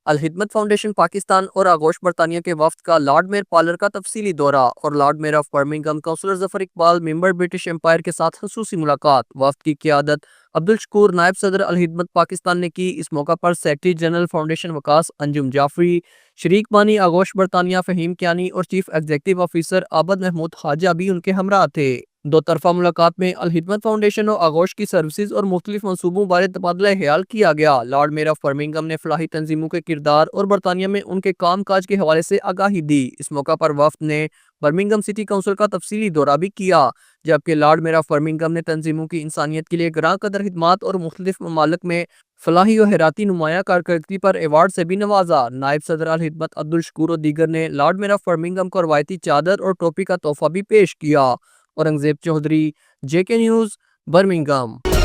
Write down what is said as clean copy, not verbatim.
Al-Khidmat foundation Pakistan اور آغوش برطانیہ کے وفد کا لارڈ میئر پارلر کا تفصیلی دورہ اور Lord Mayor of Birmingham councillor Zafar Iqbal member British Empire کے ساتھ خصوصی ملاقات۔ وفد کی قیادت عبدالشکور نائب صدر الخدمت پاکستان نے کی۔ اس موقع پر سیکرٹری جنرل فاؤنڈیشن وکاس انجم جعفری، شریک بانی آغوش برطانیہ فہیم کیانی اور چیف ایگزیکٹو آفیسر عابد محمود خواجہ بھی ان کے ہمراہ تھے۔ دو طرفہ ملاقات میں الخدمت فاؤنڈیشن اور آغوش کی سروسز اور مختلف منصوبوں بارے تبادلہ خیال کیا گیا۔ لارڈ میئر آف برمنگھم نے فلاحی تنظیموں کے کردار اور برطانیہ میں ان کے کام کاج کے حوالے سے آگاہی دی۔ اس موقع پر وفد نے برمنگھم سٹی کونسل کا تفصیلی دورہ بھی کیا، جبکہ لارڈ میئر آف برمنگھم نے تنظیموں کی انسانیت کے لیے گراں قدر خدمات اور مختلف ممالک میں فلاحی و حیراتی نمایاں کارکردگی پر ایوارڈ سے بھی نوازا۔ نائب صدر الخدمت عبدالشکور اور دیگر نے لارڈ میئر آف برمنگھم کو روایتی چادر اور ٹوپی کا تحفہ بھی پیش کیا۔ Aurangzeb Chaudhry, JK News, Birmingham.